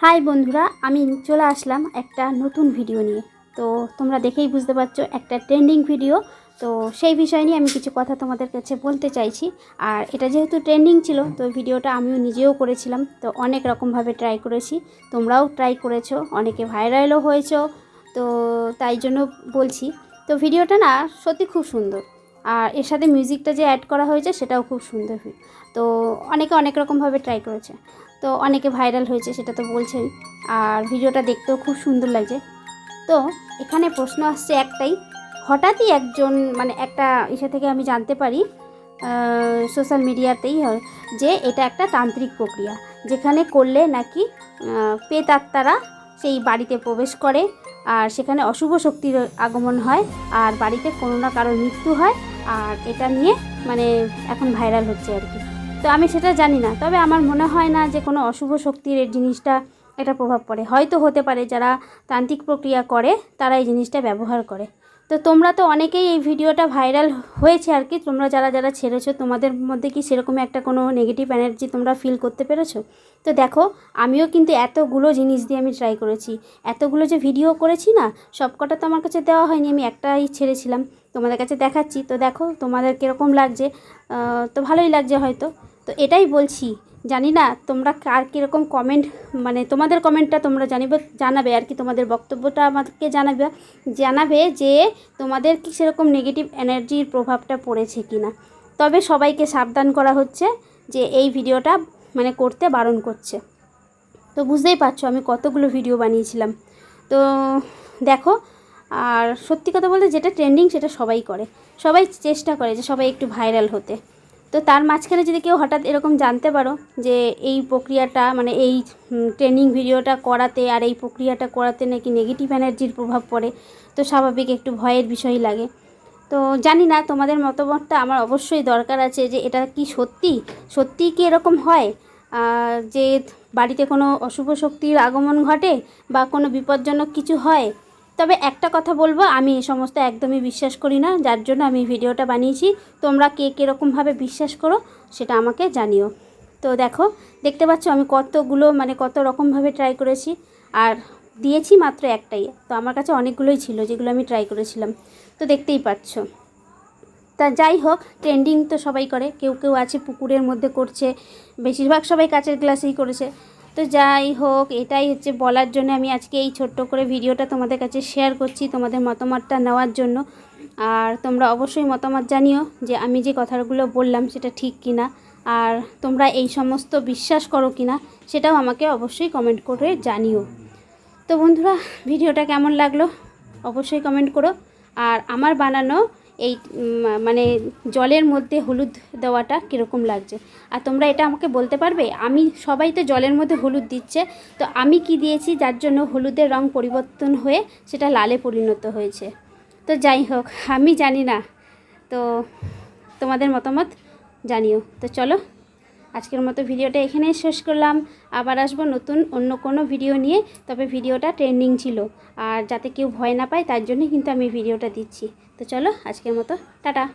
High বন্ধুরা, আমি চলে আসলাম একটা নতুন ভিডিও নিয়ে। তো তোমরা দেখেই বুঝতে পারছো একটা ট্রেন্ডিং ভিডিও। তো সেই বিষয় নিয়ে আমি কিছু কথা তোমাদের কাছে বলতে চাইছি। আর এটা যেহেতু ট্রেন্ডিং ছিল, তো ভিডিওটা আমিও নিজেও করেছিলাম। তো অনেক রকমভাবে ট্রাই করেছি, তোমরাও ট্রাই করেছো, অনেকে ভাইরালও হয়েছো। তো তাই জন্য বলছি, তো ভিডিওটা না সত্যি খুব সুন্দর। আর এর সাথে মিউজিকটা যে অ্যাড করা হয়েছে সেটাও খুব সুন্দর। তো অনেকে অনেক রকমভাবে ট্রাই করেছে, তো অনেকে ভাইরাল হয়েছে, সেটা তো বলছেই। আর ভিডিওটা দেখতেও খুব সুন্দর লাগছে। তো এখানে প্রশ্ন আসছে একটাই, হঠাৎই একজন মানে একটা ইসে থেকে আমি জানতে পারি, সোশ্যাল মিডিয়াতেই হয়, যে এটা একটা তান্ত্রিক প্রক্রিয়া, যেখানে করলে নাকি প্রেতাত্মারা সেই বাড়িতে প্রবেশ করে, আর সেখানে অশুভ শক্তির আগমন হয়, আর বাড়িতে কোনো না কারোর মৃত্যু হয়। আর এটা নিয়ে মানে এখন ভাইরাল হচ্ছে আর কি। তো আমি সেটা জানি না, তবে আমার মনে হয় না যে কোনো অশুভ শক্তির এই জিনিসটা একটা প্রভাব পড়ে। হয়তো হতে পারে যারা তান্ত্রিক প্রক্রিয়া করে তারা এই জিনিসটা ব্যবহার করে। তো তোমরা তো অনেকেই এই ভিডিওটা ভাইরাল হয়েছে আর কি, তোমরা যারা যারা ছেড়েছো, তোমাদের মধ্যে কি সেরকম একটা কোনো নেগেটিভ এনার্জি তোমরা ফিল করতে পেরেছো? তো দেখো, আমিও কিন্তু এতগুলো জিনিস দিয়ে আমি ট্রাই করেছি, এতগুলো যে ভিডিও করেছি না, সবকটা তো আমার কাছে দেওয়া হয়নি, আমি একটাই ছেড়েছিলাম, তোমাদের কাছে দেখাচ্ছি। তো দেখো তোমাদের কীরকম লাগছে, তো ভালোই লাগছে হয়তো। তো এটাই বলছি, জানি না তোমরা কার কীরকম কমেন্ট, মানে তোমাদের কমেন্টটা তোমরা জানাবে আর কি, তোমাদের বক্তব্যটা আমাকে জানাবে যে তোমাদের কি সেরকম নেগেটিভ এনার্জির প্রভাবটা পড়েছে কি না। তবে সবাইকে সাবধান করা হচ্ছে যে এই ভিডিওটা মানে করতে বারণ করছে। তো বুঝতেই পারছো আমি কতগুলো ভিডিও বানিয়েছিলাম। তো দেখো, আর সত্যি কথা বলতে যেটা ট্রেন্ডিং সেটা সবাই করে, সবাই চেষ্টা করে যে সবাই একটু ভাইরাল হতে। তো তার মাঝখানে যদি কেউ হঠাৎ এরকম জানতে পারো যে এই প্রক্রিয়াটা মানে এই ট্রেনিং ভিডিওটা করাতে আর এই প্রক্রিয়াটা করাতে নাকি নেগেটিভ এনার্জির প্রভাব পড়ে, তো স্বাভাবিক একটু ভয়ের বিষয় লাগে। তো জানি না, তোমাদের মতামতটা আমার অবশ্যই দরকার আছে যে এটা কি সত্যিই কি এরকম হয়, যে বাড়িতে কোনো অশুভ শক্তির আগমন ঘটে বা কোনো বিপজ্জনক কিছু হয়। তবে একটা কথা বলবো, আমি এই সমস্ত একদমই বিশ্বাস করি না, যার জন্য আমি ভিডিওটা বানিয়েছি। তোমরা কে কীরকমভাবে বিশ্বাস করো সেটা আমাকে জানিও। তো দেখো, দেখতে পাচ্ছ আমি কতগুলো মানে কত রকমভাবে ট্রাই করেছি, আর দিয়েছি মাত্র একটাই। তো আমার কাছে অনেকগুলোই ছিল যেগুলো আমি ট্রাই করেছিলাম, তো দেখতেই পাচ্ছ। তা যাই হোক, ট্রেন্ডিং তো সবাই করে, কেউ কেউ আছে পুকুরের মধ্যে করছে, বেশিরভাগ সবাই কাচের গ্লাসেই করেছে। তো যাই হোক, এটাই হচ্ছে বলার জন্য আমি আজকে এই ছোট্ট করে ভিডিওটা তোমাদের কাছে শেয়ার করছি, তোমাদের মতামতটা নেওয়ার জন্য। আর তোমরা অবশ্যই মতামত জানিও যে আমি যে কথাগুলো বললাম সেটা ঠিক কিনা, আর তোমরা এই সমস্ত বিশ্বাস করো কিনা সেটাও আমাকে অবশ্যই কমেন্ট করে জানিও। তো বন্ধুরা, ভিডিওটা কেমন লাগলো অবশ্যই কমেন্ট করো। আর আমার বানানো এই মানে জলের মধ্যে হলুদ দেওয়াটা কীরকম লাগছে, আর তোমরা এটা আমাকে বলতে পারবে। আমি সবাই তো জলের মধ্যে হলুদ দিচ্ছে, তো আমি কি দিয়েছি যার জন্য হলুদের রং পরিবর্তন হয়ে সেটা লালে পরিণত হয়েছে। তো যাই হোক, আমি জানি না, তো তোমাদের মতামত জানিও। তো চলো, আজকের মতো ভিডিওটা এখানেই শেষ করলাম। আবার আসবো নতুন অন্য কোনো ভিডিও নিয়ে, তবে ভিডিওটা ট্রেন্ডিং ছিল, আর যাতে কেউ ভয় না পায় তার জন্যই কিন্তু আমি ভিডিওটা দিচ্ছি। তো চলো, আজকের মতো টাটা।